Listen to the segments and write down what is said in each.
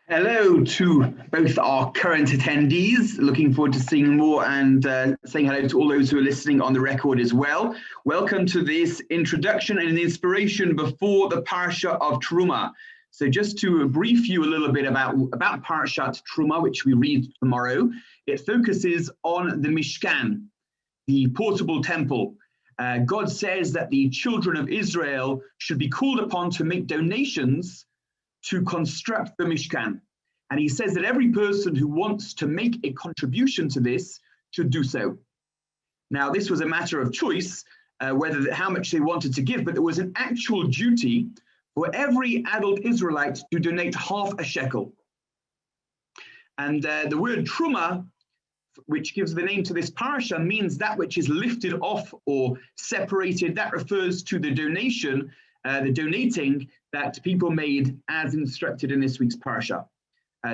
Hello to both our current attendees. Looking forward to seeing more and saying hello to all those who are listening on the record as well. Welcome to this introduction and inspiration before the Parsha of Terumah. So just to brief you a little bit about Parsha Terumah, which we read tomorrow, it focuses on the Mishkan, the portable temple. God says that the children of Israel should be called upon to make donations to construct the Mishkan. And he says that every person who wants to make a contribution to this should do so. Now, this was a matter of choice, how much they wanted to give, but there was an actual duty for every adult Israelite to donate half a shekel. And the word Terumah, which gives the name to this parsha, means that which is lifted off or separated. That refers to the donation, the donating that people made as instructed in this week's parsha.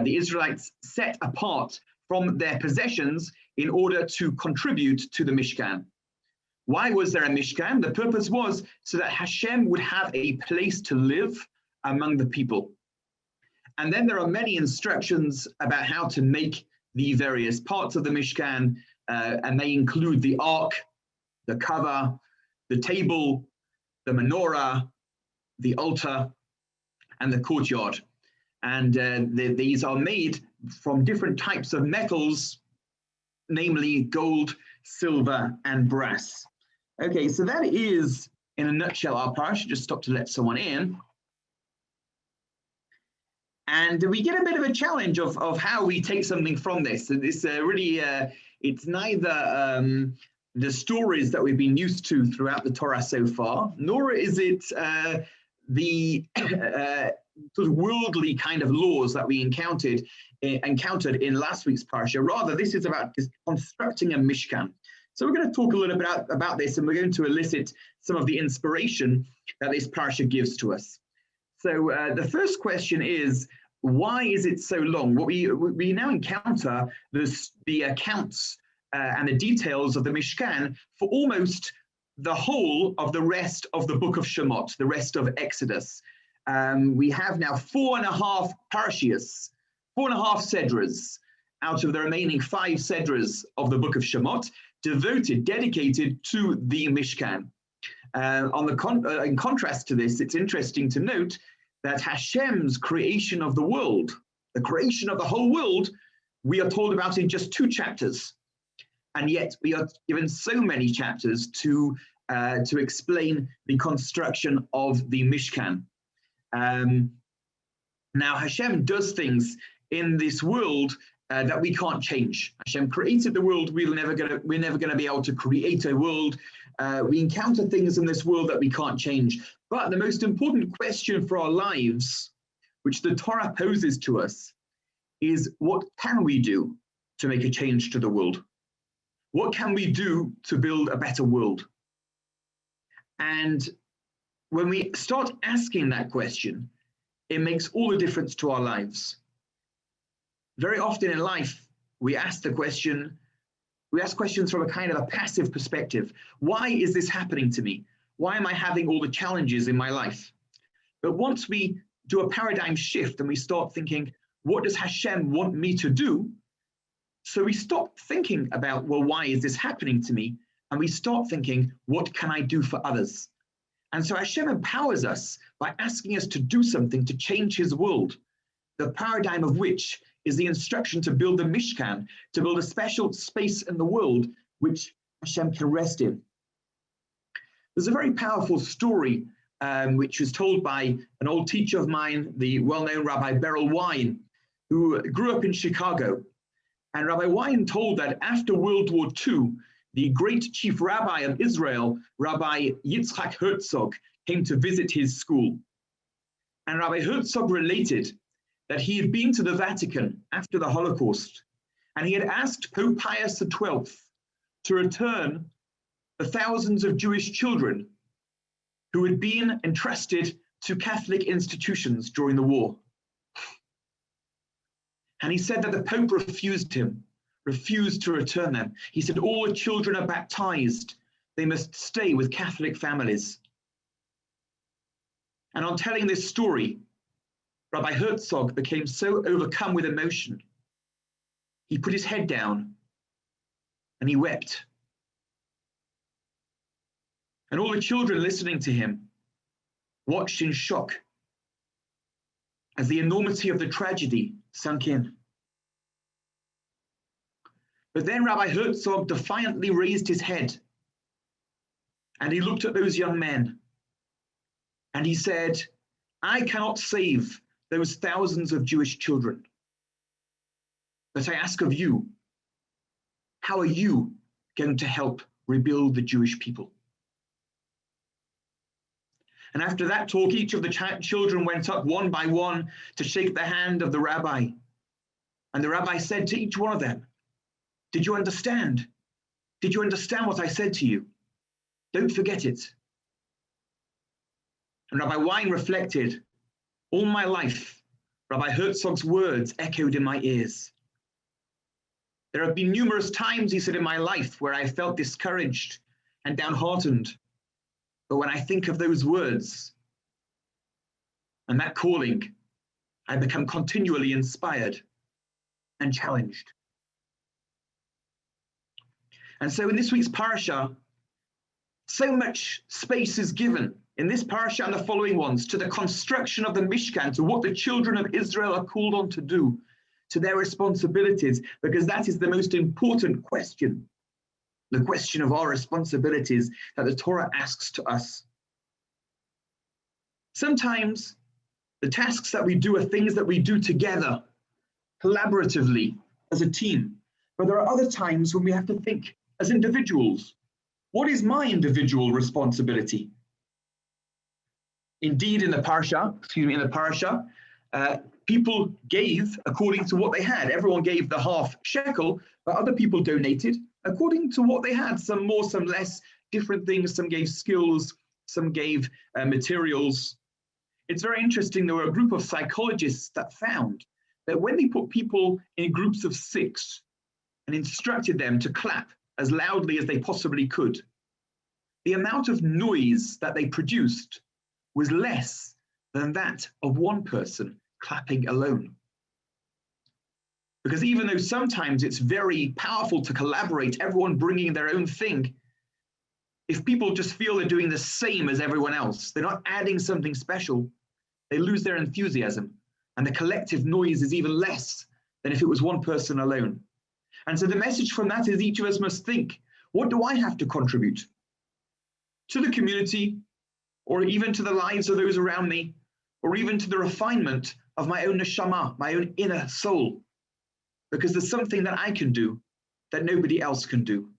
The Israelites set apart from their possessions in order to contribute to the Mishkan. Why was there a Mishkan? The purpose was so that Hashem would have a place to live among the people. And then there are many instructions about how to make the various parts of the Mishkan, and they include the ark, the cover, the table, the menorah, the altar, and the courtyard. And these are made from different types of metals, namely gold, silver, and brass. Okay, so that is, in a nutshell, our parsha. Just stop to let someone in. And we get a bit of a challenge of how we take something from this. And this really, it's neither the stories that we've been used to throughout the Torah so far, nor is it the sort of worldly kind of laws that we encountered in last week's parsha. Rather, this is about constructing a Mishkan. So we're going to talk a little bit about this, and we're going to elicit some of the inspiration that this parsha gives to us. So the first question is, why is it so long? What we now encounter the accounts and the details of the Mishkan for almost the whole of the rest of the book of Shemot, the rest of Exodus. We have now 4.5 parshias, 4.5 sedras out of the remaining 5 sedras of the book of Shemot, dedicated to the Mishkan. In contrast to this, it's interesting to note that Hashem's creation of the world, the creation of the whole world, we are told about in just 2 chapters. And yet we are given so many chapters to explain the construction of the Mishkan. Now Hashem does things in this world that we can't change. Hashem created the world. We're never gonna be able to create a world. We encounter things in this world that we can't change. But the most important question for our lives, which the Torah poses to us, is what can we do to make a change to the world? What can we do to build a better world? And when we start asking that question, it makes all the difference to our lives. Very often in life, we ask questions from a kind of a passive perspective. Why is this happening to me? Why am I having all the challenges in my life? But once we do a paradigm shift and we start thinking, what does Hashem want me to do? So we stop thinking about, well, why is this happening to me? And we start thinking, what can I do for others? And so Hashem empowers us by asking us to do something to change his world, the paradigm of which is the instruction to build a Mishkan, to build a special space in the world which Hashem can rest in. There's a very powerful story which was told by an old teacher of mine, the well-known Rabbi Beryl Wine, who grew up in Chicago. And Rabbi Wine told that after World War II, the great chief rabbi of Israel, Rabbi Yitzchak Herzog, came to visit his school. And Rabbi Herzog related that he had been to the Vatican after the Holocaust, and he had asked Pope Pius XII to return the thousands of Jewish children who had been entrusted to Catholic institutions during the war. And he said that the Pope refused to return them. He said, all the children are baptized. They must stay with Catholic families. And on telling this story, Rabbi Herzog became so overcome with emotion, he put his head down and he wept. And all the children listening to him watched in shock as the enormity of the tragedy sunk in. But then Rabbi Herzog defiantly raised his head and he looked at those young men and he said, I cannot save those thousands of Jewish children. But I ask of you, how are you going to help rebuild the Jewish people? And after that talk, each of the children went up one by one to shake the hand of the rabbi. And the rabbi said to each one of them, did you understand? Did you understand what I said to you? Don't forget it. And Rabbi Wein reflected, all my life, Rabbi Herzog's words echoed in my ears. There have been numerous times, he said, in my life where I felt discouraged and downhearted. But when I think of those words and that calling, I become continually inspired and challenged. And so in this week's Parsha, so much space is given in this Parsha and the following ones to the construction of the Mishkan, to what the children of Israel are called on to do, to their responsibilities, because that is the most important question, the question of our responsibilities that the Torah asks to us. Sometimes the tasks that we do are things that we do together, collaboratively, as a team. But there are other times when we have to think as individuals. What is my individual responsibility? Indeed, in the Parsha, people gave according to what they had. Everyone gave the half shekel, but other people donated according to what they had. Some more, some less, different things. Some gave skills, some gave materials. It's very interesting. There were a group of psychologists that found that when they put people in groups of 6 and instructed them to clap as loudly as they possibly could, the amount of noise that they produced was less than that of one person clapping alone. Because even though sometimes it's very powerful to collaborate, everyone bringing their own thing, if people just feel they're doing the same as everyone else, they're not adding something special, they lose their enthusiasm. And the collective noise is even less than if it was one person alone. And so the message from that is each of us must think, what do I have to contribute to the community, or even to the lives of those around me, or even to the refinement of my own neshama, my own inner soul? Because there's something that I can do that nobody else can do,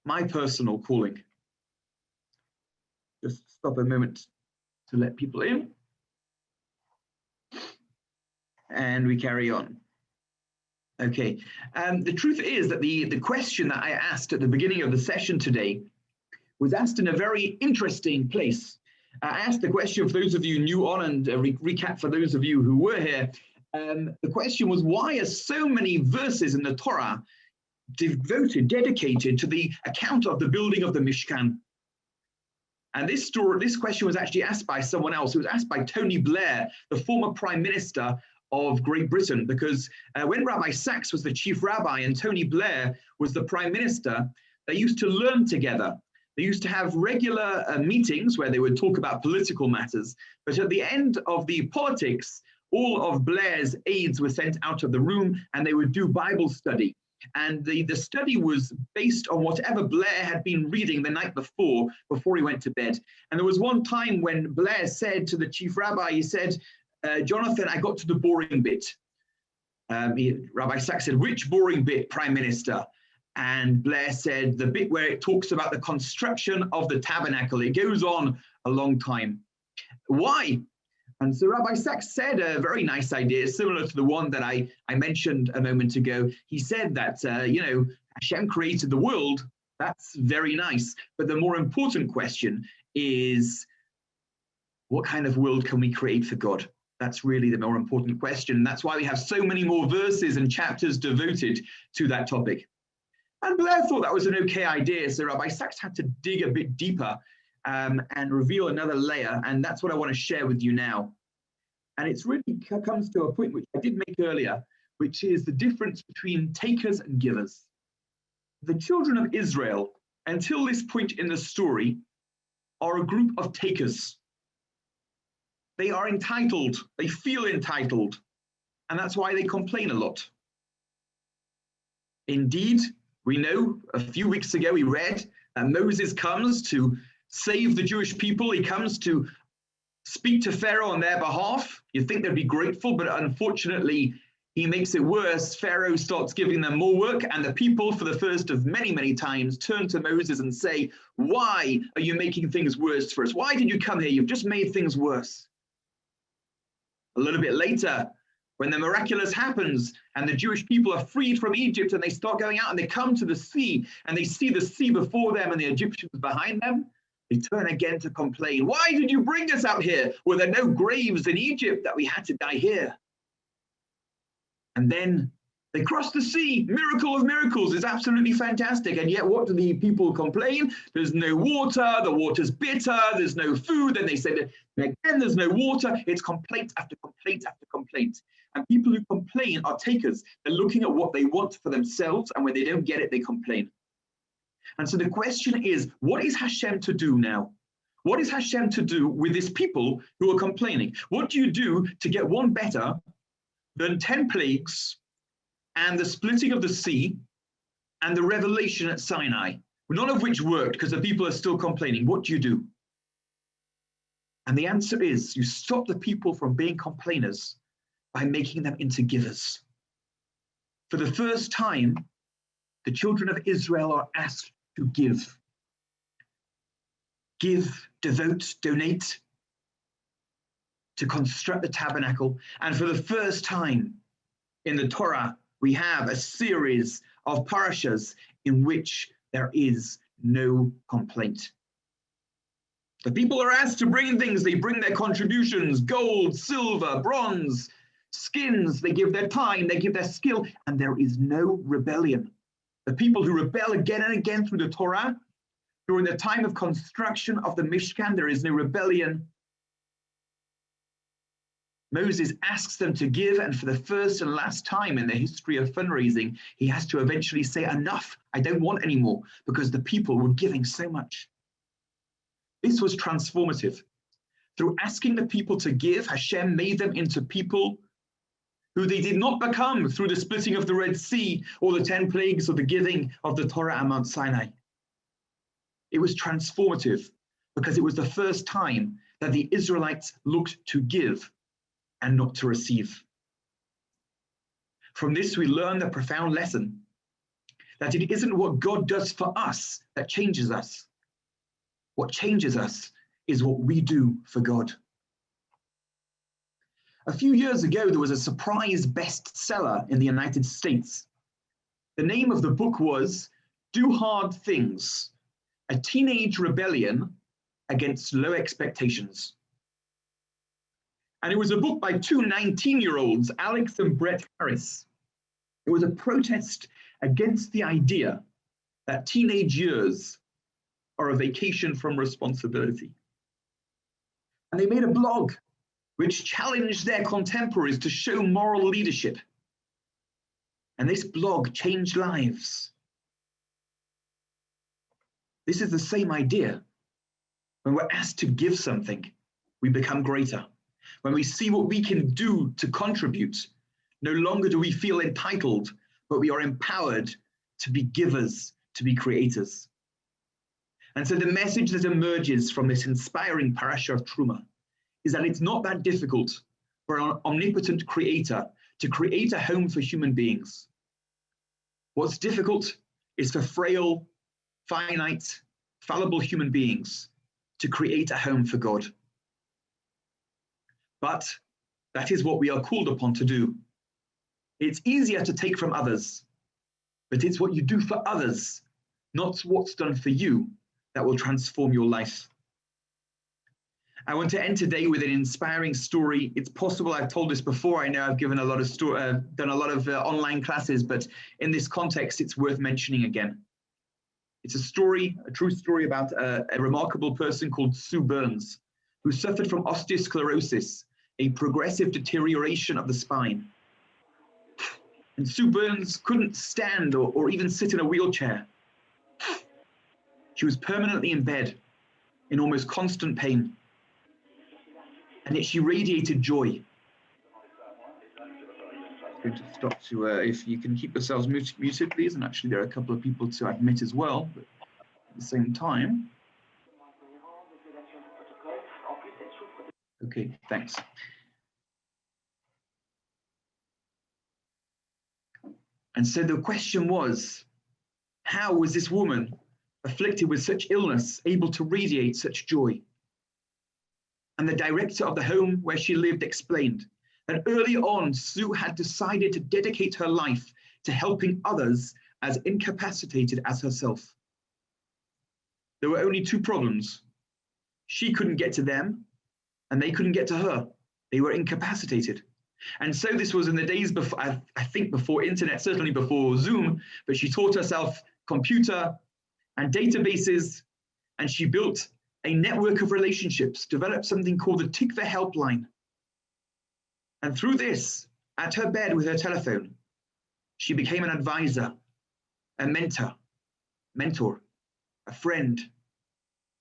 my personal calling. Just stop a moment to let people in. And we carry on. Okay, the truth is that the question that I asked at the beginning of the session today was asked in a very interesting place. I asked the question for those of you new on, and recap for those of you who were here. The question was, why are so many verses in the Torah dedicated to the account of the building of the Mishkan? And this question was actually asked by someone else. It was asked by Tony Blair, the former Prime Minister of Great Britain, because when Rabbi Sachs was the chief rabbi and Tony Blair was the Prime Minister, they used to learn together. They used to have regular meetings where they would talk about political matters. But at the end of the politics, all of Blair's aides were sent out of the room and they would do Bible study. And the study was based on whatever Blair had been reading the night before he went to bed. And there was one time when Blair said to the chief rabbi, he said, Jonathan, I got to the boring bit. Rabbi Sachs said, which boring bit, Prime Minister? And Blair said, the bit where it talks about the construction of the tabernacle. It goes on a long time. Why? And so Rabbi Sachs said a very nice idea, similar to the one that I mentioned a moment ago. He said that, Hashem created the world. That's very nice. But the more important question is, what kind of world can we create for God? That's really the more important question. That's why we have so many more verses and chapters devoted to that topic. And Blair thought that was an okay idea. So Rabbi Sachs had to dig a bit deeper and reveal another layer. And that's what I want to share with you now. And it's really comes to a point which I did make earlier, which is the difference between takers and givers. The children of Israel, until this point in the story, are a group of takers. They are entitled, they feel entitled, and that's why they complain a lot. Indeed, we know a few weeks ago we read that Moses comes to save the Jewish people. He comes to speak to Pharaoh on their behalf. You'd think they'd be grateful, but unfortunately, he makes it worse. Pharaoh starts giving them more work, and the people, for the first of many, many times, turn to Moses and say, "Why are you making things worse for us? Why did you come here? You've just made things worse." A little bit later, when the miraculous happens and the Jewish people are freed from Egypt and they start going out and they come to the sea and they see the sea before them and the Egyptians behind them, they turn again to complain. "Why did you bring us out here? Were there no graves in Egypt that we had to die here?" And then they cross the sea. Miracle of miracles is absolutely fantastic. And yet what do the people complain? There's no water. The water's bitter. There's no food. Then they say that again, there's no water. It's complaint after complaint after complaint. And people who complain are takers. They're looking at what they want for themselves. And when they don't get it, they complain. And so the question is, what is Hashem to do now? What is Hashem to do with these people who are complaining? What do you do to get one better than 10 plagues and the splitting of the sea and the revelation at Sinai, none of which worked because the people are still complaining? What do you do? And the answer is, you stop the people from being complainers by making them into givers. For the first time, the children of Israel are asked to give. Give, devote, donate, to construct the tabernacle. And for the first time in the Torah, we have a series of parashas in which there is no complaint. The people are asked to bring things. They bring their contributions: gold, silver, bronze, skins. They give their time, they give their skill, and there is no rebellion. The people who rebel again and again through the Torah, during the time of construction of the Mishkan, there is no rebellion. Moses asks them to give, and for the first and last time in the history of fundraising, he has to eventually say, "Enough, I don't want any more," because the people were giving so much. This was transformative. Through asking the people to give, Hashem made them into people who they did not become through the splitting of the Red Sea or the 10 plagues or the giving of the Torah at Mount Sinai. It was transformative because it was the first time that the Israelites looked to give and not to receive. From this, we learn the profound lesson that it isn't what God does for us that changes us. What changes us is what we do for God. A few years ago, there was a surprise bestseller in the United States. The name of the book was Do Hard Things: A Teenage Rebellion Against Low Expectations. And it was a book by two 19-year-olds, Alex and Brett Harris. It was a protest against the idea that teenage years are a vacation from responsibility. And they made a blog which challenged their contemporaries to show moral leadership. And this blog changed lives. This is the same idea. When we're asked to give something, we become greater. When we see what we can do to contribute, no longer do we feel entitled, but we are empowered to be givers, to be creators. And so the message that emerges from this inspiring Parsha of Terumah is that it's not that difficult for an omnipotent creator to create a home for human beings. What's difficult is for frail, finite, fallible human beings to create a home for God. But that is what we are called upon to do. It's easier to take from others, but it's what you do for others, not what's done for you, that will transform your life. I want to end today with an inspiring story. It's possible I've told this before. I know I've given a lot of done a lot of online classes, but in this context, it's worth mentioning again. It's a story, a true story about a remarkable person called Sue Burns, who suffered from osteosclerosis, a progressive deterioration of the spine. And Sue Burns couldn't stand or even sit in a wheelchair. She was permanently in bed, in almost constant pain. And yet she radiated joy. I'm going to stop to, if you can keep yourselves muted, please. And actually, there are a couple of people to admit as well, but at the same time. Okay, thanks. And so the question was, how was this woman afflicted with such illness able to radiate such joy? And the director of the home where she lived explained that early on, Sue had decided to dedicate her life to helping others as incapacitated as herself. There were only two problems. She couldn't get to them, and they couldn't get to her. They were incapacitated. And so this was in the days before, I think before internet, certainly before Zoom, but she taught herself computer and databases, and she built a network of relationships, developed something called the Tikva helpline. And through this, at her bed with her telephone, she became an advisor, a mentor, a friend,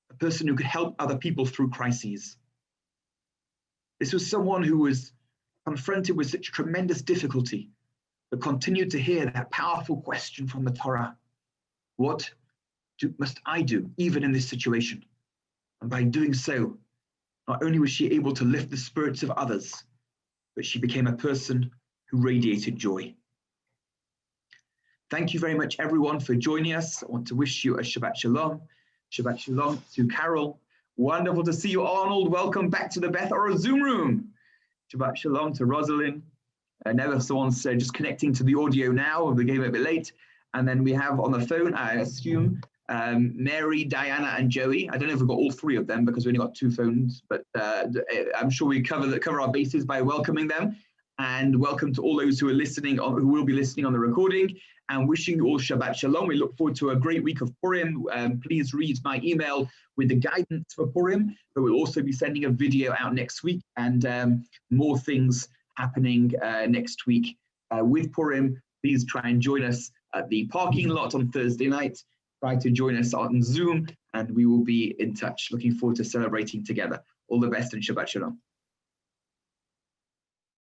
a person who could help other people through crises. This was someone who was confronted with such tremendous difficulty, but continued to hear that powerful question from the Torah. What must I do, even in this situation? And by doing so, not only was she able to lift the spirits of others, but she became a person who radiated joy. Thank you very much, everyone, for joining us. I want to wish you a Shabbat Shalom. Shabbat Shalom to Carol. Wonderful to see you, Arnold. Welcome back to the Beth or Zoom room. Shabbat Shalom to Rosalind. Someone's just connecting to the audio now. We came a bit late. And then we have on the phone, I assume, Mary, Diana, and Joey. I don't know if we've got all three of them because we only got two phones, but I'm sure we cover our bases by welcoming them. And welcome to all those who are listening, who will be listening on the recording, and wishing you all Shabbat Shalom. We look forward to a great week of Purim. Please read my email with the guidance for Purim, but we'll also be sending a video out next week, and more things happening next week with Purim. Please try and join us at the parking lot on Thursday night. Try to join us on Zoom, and we will be in touch. Looking forward to celebrating together. All the best and Shabbat Shalom.